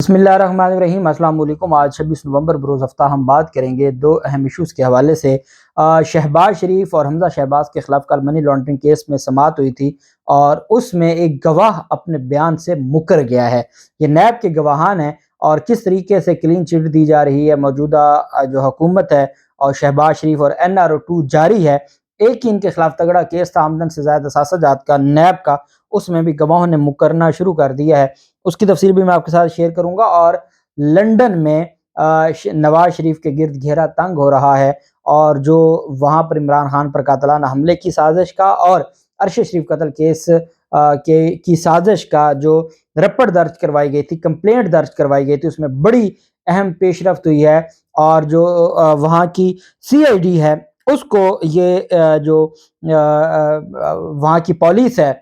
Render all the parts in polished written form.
بسم اللہ الرحمن الرحیم۔ السلام علیکم۔ آج 26 نومبر بروز ہفتہ ہم بات کریں گے دو اہم ایشوز کے حوالے سے۔ شہباز شریف اور حمزہ شہباز کے خلاف کل منی لانڈرنگ کیس میں سماعت ہوئی تھی اور اس میں ایک گواہ اپنے بیان سے مکر گیا ہے۔ یہ نیب کے گواہان ہیں اور کس طریقے سے کلین چٹ دی جا رہی ہے موجودہ جو حکومت ہے، اور شہباز شریف اور NRO2 جاری ہے۔ ایک ہی ان کے خلاف تگڑا کیس تھا آمدن سے زائد اثاثہ جات کا، نیب کا، اس میں بھی گواہوں نے مکرنا شروع کر دیا ہے۔ اس کی تفصیل بھی میں آپ کے ساتھ شیئر کروں گا۔ اور لندن میں نواز شریف کے گرد گھیرا تنگ ہو رہا ہے، اور جو وہاں پر عمران خان پر قاتلانہ حملے کی سازش کا اور ارشد شریف قتل کیس کی سازش کا جو رپٹ درج کروائی گئی تھی، کمپلینٹ درج کروائی گئی تھی، اس میں بڑی اہم پیش رفت ہوئی ہے۔ اور جو وہاں کی CID ہے، اس کو یہ جو وہاں کی پولیس ہے،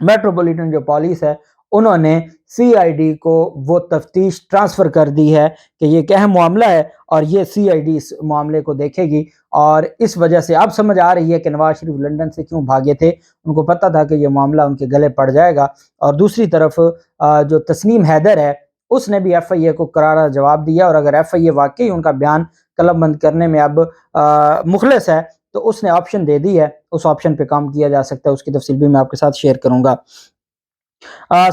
میٹروپولیٹن جو پولیس ہے، انہوں نے CID کو وہ تفتیش ٹرانسفر کر دی ہے کہ یہ ایک اہم معاملہ ہے اور یہ CID اس معاملے کو دیکھے گی۔ اور اس وجہ سے اب سمجھ آ رہی ہے کہ نواز شریف لندن سے کیوں بھاگے تھے، ان کو پتہ تھا کہ یہ معاملہ ان کے گلے پڑ جائے گا۔ اور دوسری طرف جو تسنیم حیدر ہے، اس نے بھی FIA کو کرارا جواب دیا، اور اگر FIA واقعی ان کا بیان قلم بند کرنے میں اب مخلص ہے تو اس نے آپشن دے دی ہے، اس آپشن پہ کام کیا جا سکتا ہے۔ اس کی تفصیل بھی میں آپ کے ساتھ شیئر کروں گا۔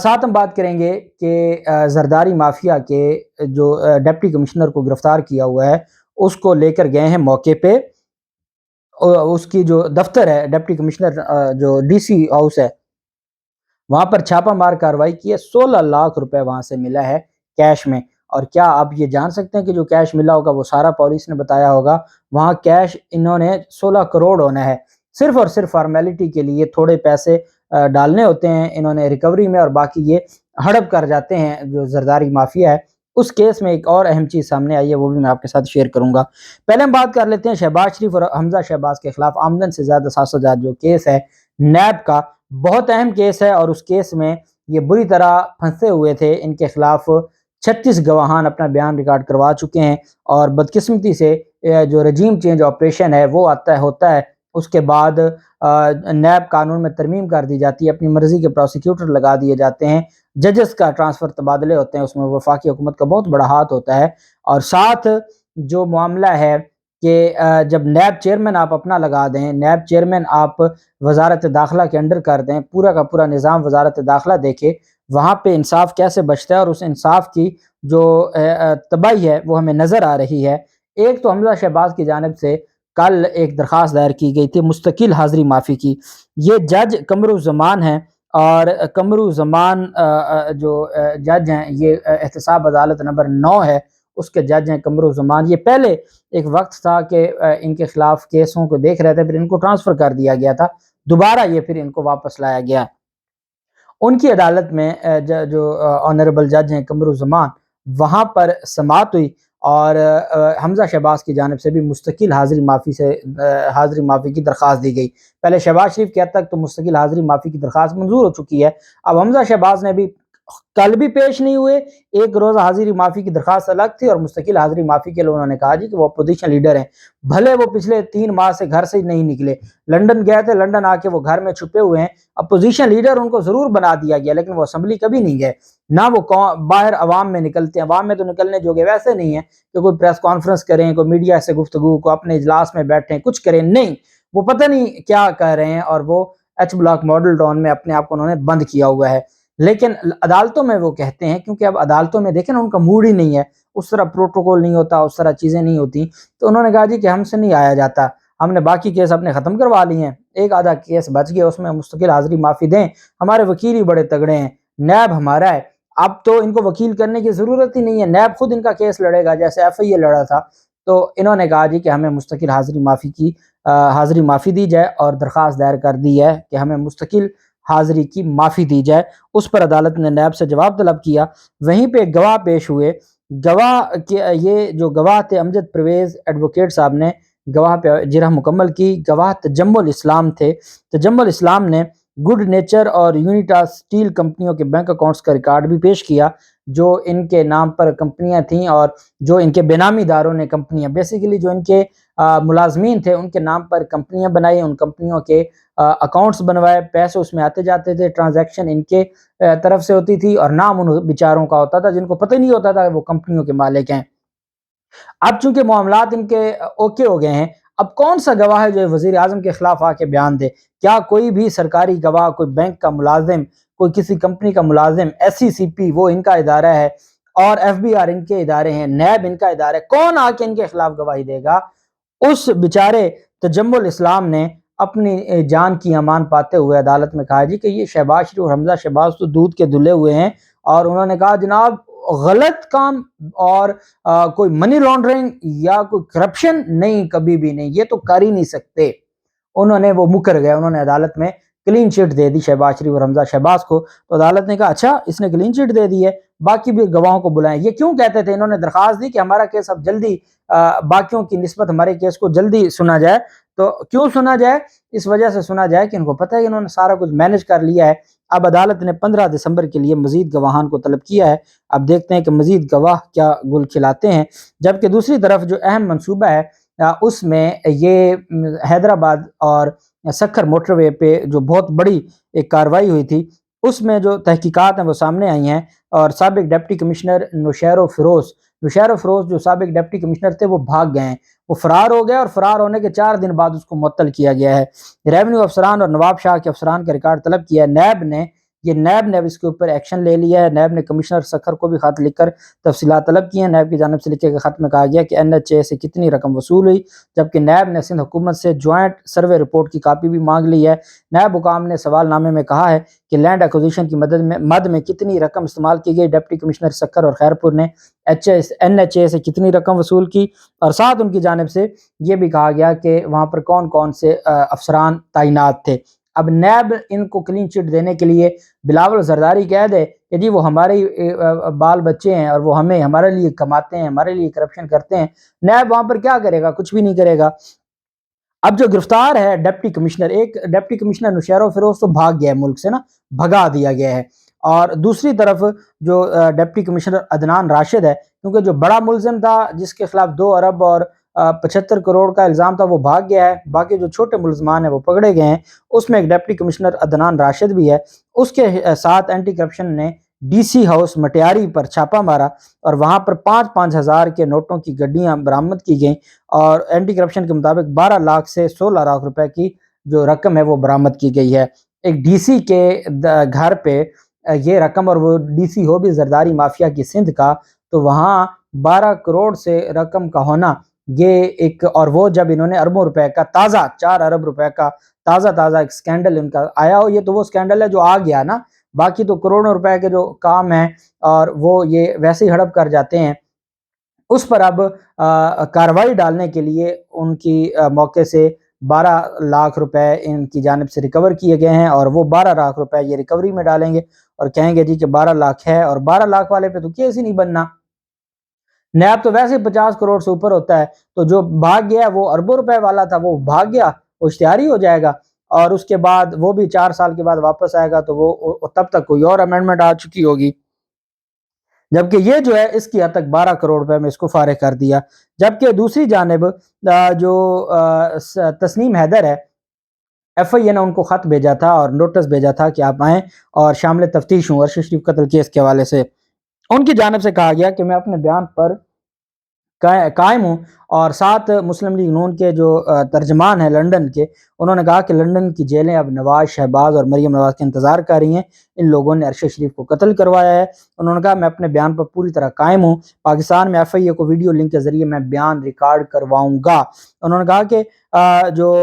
ساتھ ہم بات کریں گے کہ زرداری مافیا کے جو ڈپٹی کمشنر کو گرفتار کیا ہوا ہے، اس کو لے کر گئے ہیں موقع پہ۔ اس کی جو دفتر ہے، ڈپٹی کمشنر جو DC ہاؤس ہے، وہاں پر چھاپہ مار کارروائی کی ہے۔ 16 لاکھ روپے وہاں سے ملا ہے کیش میں۔ اور کیا آپ یہ جان سکتے ہیں کہ جو کیش ملا ہوگا وہ سارا پولیس نے بتایا ہوگا؟ وہاں کیش انہوں نے 16 کروڑ ہونا ہے، صرف اور صرف فارمیلٹی کے لیے تھوڑے پیسے ڈالنے ہوتے ہیں انہوں نے ریکوری میں، اور باقی یہ ہڑپ کر جاتے ہیں جو زرداری مافیا ہے۔ اس کیس میں ایک اور اہم چیز سامنے آئی ہے، وہ بھی میں آپ کے ساتھ شیئر کروں گا۔ پہلے ہم بات کر لیتے ہیں شہباز شریف اور حمزہ شہباز کے خلاف آمدن سے زیادہ اثاثہ جات جو کیس ہے نیب کا، بہت اہم کیس ہے۔ اور اس کیس میں یہ بری طرح پھنسے ہوئے تھے، ان کے خلاف 36 گواہان اپنا بیان ریکارڈ کروا چکے ہیں، اور بدقسمتی سے جو رجیم چینج آپریشن ہے وہ ہوتا ہے، اس کے بعد نیب قانون میں ترمیم کر دی جاتی ہے، اپنی مرضی کے پروسیکیوٹر لگا دیے جاتے ہیں، ججز کا ٹرانسفر تبادلے ہوتے ہیں، اس میں وفاقی حکومت کا بہت بڑا ہاتھ ہوتا ہے۔ اور ساتھ جو معاملہ ہے کہ جب نیب چیئرمین آپ اپنا لگا دیں، نیب چیئرمین آپ وزارت داخلہ کے انڈر کر دیں، پورا کا پورا نظام وزارت داخلہ دیکھے، وہاں پہ انصاف کیسے بچتا ہے، اور اس انصاف کی جو تباہی ہے وہ ہمیں نظر آ رہی ہے۔ ایک تو حمزہ شہباز کی جانب سے کل ایک درخواست دائر کی گئی تھی مستقل حاضری معافی کی۔ یہ جج قمرالزمان ہیں، اور قمرالزمان جو جج ہیں، یہ احتساب عدالت نمبر 9 ہے، اس کے جج ہیں قمرالزمان۔ یہ پہلے ایک وقت تھا کہ ان کے خلاف کیسوں کو دیکھ رہے تھے، پھر ان کو ٹرانسفر کر دیا گیا تھا، دوبارہ یہ پھر ان کو واپس لایا گیا۔ ان کی عدالت میں جو آنریبل جج ہیں قمرالزمان، وہاں پر سماعت ہوئی، اور حمزہ شہباز کی جانب سے بھی مستقل حاضری معافی کی درخواست دی گئی۔ پہلے شہباز شریف کے حد تک تو مستقل حاضری معافی کی درخواست منظور ہو چکی ہے، اب حمزہ شہباز نے بھی کل بھی پیش نہیں ہوئے۔ ایک روز حاضری معافی کی درخواست الگ تھی، اور مستقل حاضری معافی کے لیے انہوں نے کہا جی کہ وہ اپوزیشن لیڈر ہیں، بھلے وہ پچھلے 3 ماہ سے گھر سے ہی نہیں نکلے، لندن گئے تھے، لندن آ کے وہ گھر میں چھپے ہوئے ہیں، اپوزیشن لیڈر ان کو ضرور بنا دیا گیا، لیکن وہ اسمبلی کبھی نہیں گئے، نہ وہ باہر عوام میں نکلتے ہیں، عوام میں تو نکلنے جوگے ویسے نہیں ہیں کہ کوئی پریس کانفرنس کریں، کوئی میڈیا سے گفتگو کو، اپنے اجلاس میں بیٹھیں، کچھ کریں، نہیں، وہ پتہ نہیں کیا کہہ رہے ہیں، اور وہ H بلاک ماڈل ٹاؤن میں اپنے آپ کو انہوں نے بند کیا ہوا ہے۔ لیکن عدالتوں میں وہ کہتے ہیں، کیونکہ اب عدالتوں میں دیکھیں نا ان کا موڈ ہی نہیں ہے، اس طرح پروٹوکول نہیں ہوتا، اس طرح چیزیں نہیں ہوتی، تو انہوں نے کہا جی کہ ہم سے نہیں آیا جاتا، ہم نے باقی کیس اپنے ختم کروا لی ہیں، ایک آدھا کیس بچ گیا، اس میں مستقل حاضری معافی دیں، ہمارے وکیل ہی بڑے تگڑے ہیں، نیب ہمارا ہے، اب تو ان کو وکیل کرنے کی ضرورت ہی نہیں ہے، نیب خود ان کا کیس لڑے گا، جیسے FIA لڑا تھا۔ تو انہوں نے کہا جی کہ ہمیں مستقل حاضری معافی دی جائے، اور درخواست دائر کر دی ہے کہ ہمیں مستقل حاضری کی معافی دی جائے۔ اس پر عدالت نے نیب سے جواب طلب کیا۔ وہیں پہ گواہ پیش ہوئے، گواہ یہ جو گواہ تھے امجد پرویز ایڈوکیٹ صاحب نے گواہ پہ جرح مکمل کی۔ گواہ تجمل اسلام تھے، تجمل اسلام نے گڈ نیچر اور یونیٹا اسٹیل کمپنیوں کے بینک اکاؤنٹس کا ریکارڈ بھی پیش کیا جو ان کے نام پر کمپنیاں تھیں اور جو ان کے بینامی داروں نے کمپنیاں بیسیکلی جو ان کے ملازمین تھے ان کے نام پر کمپنیاں بنائی، ان کمپنیوں کے اکاؤنٹس بنوائے، پیسے اس میں آتے جاتے تھے، ٹرانزیکشن ان کے طرف سے ہوتی تھی اور نام ان بیچاروں کا ہوتا تھا جن کو پتہ نہیں ہوتا تھا کہ وہ کمپنیوں کے مالک ہیں۔ اب چونکہ معاملات ان کے اوکے ہو گئے ہیں، اب کون سا گواہ ہے جو وزیر اعظم کے خلاف آ کے بیان دے؟ کیا کوئی بھی سرکاری گواہ، کوئی بینک کا ملازم، کوئی کسی کمپنی کا ملازم، ایس سی سی پی وہ ان کا ادارہ ہے اور ایف بی آر ان کے ادارے ہیں، نیب ان کا ادارہ ہے، کون آ کے ان کے خلاف گواہی دے گا؟ اس بیچارے تجمل اسلام نے اپنی جان کی امان پاتے ہوئے عدالت میں کہا جی کہ یہ شہباز شریف اور حمزہ شہباز تو دودھ کے دھلے ہوئے ہیں، اور انہوں نے کہا جناب غلط کام اور کوئی منی لانڈرنگ یا کوئی کرپشن نہیں، کبھی بھی نہیں، یہ تو کر ہی نہیں سکتے۔ انہوں نے وہ مکر گئے، انہوں نے عدالت میں کلین چٹ دے دی شہباز شریف اور حمزہ شہباز کو، تو عدالت نے کہا اچھا اس نے کلین چٹ دے دی ہے، باقی بھی گواہوں کو بلائیں۔ یہ کیوں کہتے تھے؟ انہوں نے درخواست دی کہ ہمارا کیس اب جلدی باقیوں کی نسبت ہمارے کیس کو جلدی سنا جائے۔ تو کیوں سنا جائے؟ اس وجہ سے سنا جائے کہ ان کو پتہ ہے کہ انہوں نے سارا کچھ مینج کر لیا ہے۔ اب عدالت نے 15 دسمبر کے لیے مزید گواہان کو طلب کیا ہے، اب دیکھتے ہیں کہ مزید گواہ کیا گل کھلاتے ہیں۔ جبکہ دوسری طرف جو اہم منصوبہ ہے اس میں یہ حیدرآباد اور سکھر موٹر وے پہ جو بہت بڑی ایک کاروائی ہوئی تھی، اس میں جو تحقیقات ہیں وہ سامنے آئی ہیں، اور سابق ڈپٹی کمشنر نوشیر و فیروز جو سابق ڈپٹی کمشنر تھے وہ بھاگ گئے ہیں، وہ فرار ہو گئے، اور فرار ہونے کے 4 دن بعد اس کو معطل کیا گیا ہے۔ ریونیو افسران اور نواب شاہ کے افسران کا ریکارڈ طلب کیا ہے نیب نے، نیب نے اب اس کے اوپر ایکشن لے لیا ہے۔ نیب نے کمشنر سکھر کو بھی خط لکھ کر تفصیلات طلب کی ہیں۔ نیب کی جانب سے لکھے گئے خط میں کہا گیا کہ این ایچ اے سے کتنی رقم وصول ہوئی، جبکہ نیب نے سندھ حکومت سے جوائنٹ سروے رپورٹ کی کاپی بھی مانگ لی ہے۔ نیب حکام نے سوال نامے میں کہا ہے کہ لینڈ ایکوزیشن کی مد میں کتنی رقم استعمال کی گئی، ڈپٹی کمشنر سکھر اور خیرپور نے این ایچ اے سے کتنی رقم وصول کی، اور ساتھ ان کی جانب سے یہ بھی کہا گیا کہ وہاں پر کون کون سے افسران تعینات تھے۔ اب نیب ان کو کلین چٹ دینے کے لیے بلاول زرداری کہہ دے کہ جی وہ ہمارے بال بچے ہیں اور وہ ہمارے لیے کماتے ہیں، ہمارے لیے کرپشن کرتے ہیں، نیب وہاں پر کیا کرے گا؟ کچھ بھی نہیں کرے گا۔ اب جو گرفتار ہے ڈپٹی کمشنر، ایک ڈپٹی کمشنر نوشیر و فیروز تو بھاگ گیا ہے ملک سے نا، بھگا دیا گیا ہے، اور دوسری طرف جو ڈپٹی کمشنر عدنان راشد ہے، کیونکہ جو بڑا ملزم تھا جس کے خلاف 2 ارب اور 75 کروڑ کا الزام تھا وہ بھاگ گیا ہے، باقی جو چھوٹے ملزمان ہیں وہ پکڑے گئے ہیں۔ اس میں ایک ڈپٹی کمشنر عدنان راشد بھی ہے۔ اس کے ساتھ اینٹی کرپشن نے ڈی سی ہاؤس مٹیاری پر چھاپا مارا، اور وہاں پر 5-5 ہزار کے نوٹوں کی گڈیاں برآمد کی گئیں، اور اینٹی کرپشن کے مطابق 12 لاکھ سے 16 لاکھ روپے کی جو رقم ہے وہ برآمد کی گئی ہے۔ ایک ڈی سی کے گھر پہ یہ رقم، اور وہ ڈی سی ہو بھی زرداری مافیا کی سندھ کا، تو وہاں 12 کروڑ سے رقم کا ہونا یہ ایک، اور وہ جب انہوں نے اربوں روپے کا تازہ 4 ارب روپے کا تازہ ایک سکینڈل ان کا آیا ہو، یہ تو وہ سکینڈل ہے جو آ گیا نا، باقی تو کروڑوں روپے کے جو کام ہیں اور وہ یہ ویسے ہی ہڑپ کر جاتے ہیں۔ اس پر اب کارروائی ڈالنے کے لیے ان کی موقع سے 12 لاکھ روپے ان کی جانب سے ریکور کیے گئے ہیں، اور وہ 12 لاکھ روپے یہ ریکوری میں ڈالیں گے اور کہیں گے جی کہ 12 لاکھ ہے، اور 12 لاکھ والے پہ تو کیس ہی نہیں بننا، نیب تو ویسے 50 کروڑ سے اوپر ہوتا ہے، تو جو بھاگ گیا وہ اربوں روپے والا تھا وہ بھاگ گیا، وہ اشتہاری ہو جائے گا، اور اس کے بعد وہ بھی 4 سال کے بعد واپس آئے گا، تو وہ تب تک کوئی اور امینڈمنٹ آ چکی ہوگی، جبکہ یہ جو ہے اس کی حد تک 12 کروڑ روپے میں اس کو فارغ کر دیا۔ جبکہ دوسری جانب جو تسنیم حیدر ہے، ایف آئی اے نے ان کو خط بھیجا تھا اور نوٹس بھیجا تھا کہ آپ آئیں اور شامل تفتیش ہوں ارشد شریف قتل کیس کے حوالے سے۔ ان کی جانب سے کہا گیا کہ میں اپنے بیان پر قائم ہوں، اور ساتھ مسلم لیگ نون کے جو ترجمان ہیں لندن کے، انہوں نے کہا کہ لندن کی جیلیں اب نواز شہباز اور مریم نواز کے انتظار کر رہی ہیں، ان لوگوں نے ارشد شریف کو قتل کروایا ہے۔ انہوں نے کہا میں اپنے بیان پر پوری طرح قائم ہوں، پاکستان میں ایف آئی اے کو ویڈیو لنک کے ذریعے میں بیان ریکارڈ کرواؤں گا۔ انہوں نے کہا کہ جو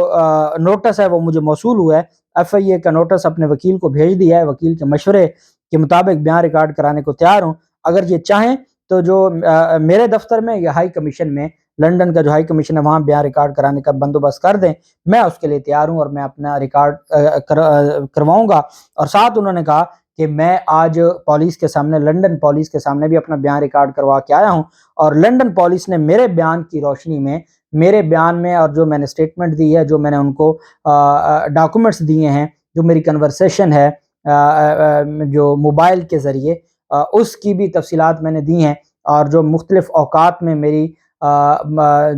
نوٹس ہے وہ مجھے موصول ہوا ہے، ایف آئی اے کا نوٹس اپنے وکیل کو بھیج دیا ہے، وکیل کے مشورے کے مطابق بیان ریکارڈ کرانے کو تیار ہوں، اگر یہ چاہیں تو جو میرے دفتر میں یا ہائی کمیشن میں، لندن کا جو ہائی کمیشن ہے وہاں بیان ریکارڈ کرانے کا بندوبست کر دیں، میں اس کے لیے تیار ہوں اور میں اپنا ریکارڈ کرواؤں گا۔ اور ساتھ انہوں نے کہا کہ میں آج پولیس کے سامنے، لندن پولیس کے سامنے بھی اپنا بیان ریکارڈ کروا کے آیا ہوں، اور لندن پولیس نے میرے بیان کی روشنی میں، میرے بیان میں اور جو میں نے سٹیٹمنٹ دی ہے، جو میں نے ان کو ڈاکومنٹس دیے ہیں، جو میری کنورسیشن ہے جو موبائل کے ذریعے، اس کی بھی تفصیلات میں نے دی ہیں، اور جو مختلف اوقات میں میری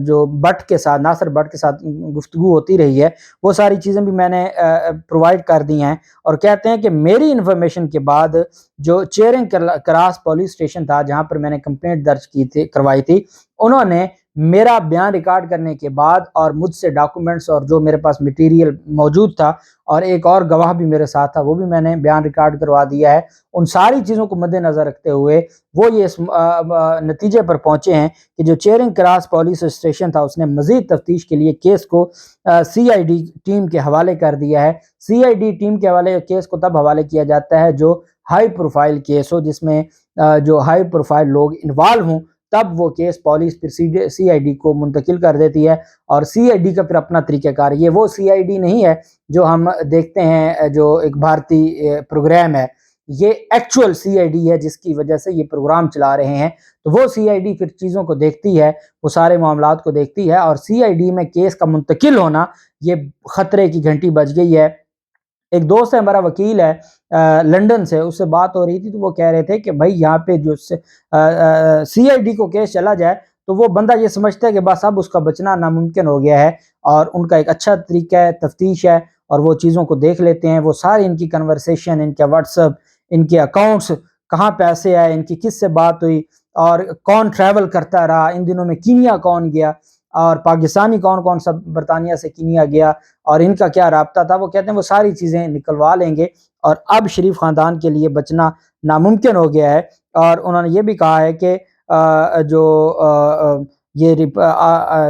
جو بٹ کے ساتھ، ناصر بٹ کے ساتھ گفتگو ہوتی رہی ہے، وہ ساری چیزیں بھی میں نے پرووائڈ کر دی ہیں۔ اور کہتے ہیں کہ میری انفارمیشن کے بعد جو چیرنگ کراس پولیس اسٹیشن تھا جہاں پر میں نے کمپلینٹ درج کروائی تھی، انہوں نے میرا بیان ریکارڈ کرنے کے بعد اور مجھ سے ڈاکومنٹس اور جو میرے پاس مٹیریل موجود تھا، اور ایک اور گواہ بھی میرے ساتھ تھا، وہ بھی میں نے بیان ریکارڈ کروا دیا ہے۔ ان ساری چیزوں کو مد نظر رکھتے ہوئے وہ یہ اس نتیجے پر پہنچے ہیں کہ جو چیرنگ کراس پولیس اسٹیشن تھا اس نے مزید تفتیش کے لیے کیس کو سی آئی ڈی ٹیم کے حوالے کر دیا ہے۔ سی آئی ڈی ٹیم کے حوالے کیس کو تب حوالے کیا جاتا ہے جو ہائی پروفائل کیس ہو، جس میں جو ہائی پروفائل لوگ انوالو ہوں، تب وہ کیس پولیس پھر سی آئی ڈی کو منتقل کر دیتی ہے، اور سی آئی ڈی کا پھر اپنا طریقہ کار۔ یہ وہ سی آئی ڈی نہیں ہے جو ہم دیکھتے ہیں جو ایک بھارتی پروگرام ہے، یہ ایکچول سی آئی ڈی ہے جس کی وجہ سے یہ پروگرام چلا رہے ہیں۔ تو وہ سی آئی ڈی پھر چیزوں کو دیکھتی ہے، وہ سارے معاملات کو دیکھتی ہے، اور سی آئی ڈی میں کیس کا منتقل ہونا یہ خطرے کی گھنٹی بج گئی ہے۔ ایک دوست ہے ہمارا، وکیل ہے لنڈن سے، اس سے بات ہو رہی تھی تو وہ کہہ رہے تھے کہ بھائی یہاں پہ جو سی آئی ڈی کو کیس چلا جائے تو وہ بندہ یہ سمجھتا ہے کہ بس اب اس کا بچنا ناممکن ہو گیا ہے، اور ان کا ایک اچھا طریقہ ہے تفتیش ہے، اور وہ چیزوں کو دیکھ لیتے ہیں، وہ ساری ان کی کنورسیشن، ان کے واٹس ایپ، ان کے اکاؤنٹس، کہاں پیسے آئے، ان کی کس سے بات ہوئی، اور کون ٹریول کرتا رہا ان دنوں میں، کینیا کون گیا، اور پاکستانی کون کون سا برطانیہ سے کینیا گیا، اور ان کا کیا رابطہ تھا، وہ کہتے ہیں وہ ساری چیزیں نکلوا لیں گے، اور اب شریف خاندان کے لیے بچنا ناممکن ہو گیا ہے۔ اور انہوں نے یہ بھی کہا ہے کہ یہ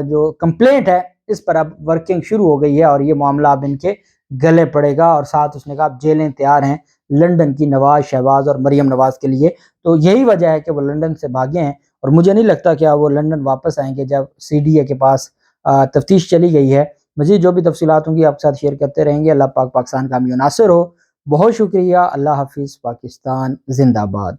جو کمپلینٹ ہے اس پر اب ورکنگ شروع ہو گئی ہے، اور یہ معاملہ اب ان کے گلے پڑے گا، اور ساتھ اس نے کہا اب جیلیں تیار ہیں لنڈن کی نواز شہباز اور مریم نواز کے لیے۔ تو یہی وجہ ہے کہ وہ لنڈن سے بھاگے ہیں، اور مجھے نہیں لگتا کہ وہ لنڈن واپس آئیں گے جب سی ڈی اے کے پاس تفتیش چلی گئی ہے۔ مزید جو بھی تفصیلات ہوں گی آپ کے ساتھ شیئر کرتے رہیں گے۔ اللہ پاک پاکستان کا حامی و ناصر ہو۔ بہت شکریہ۔ اللہ حافظ۔ پاکستان زندہ باد۔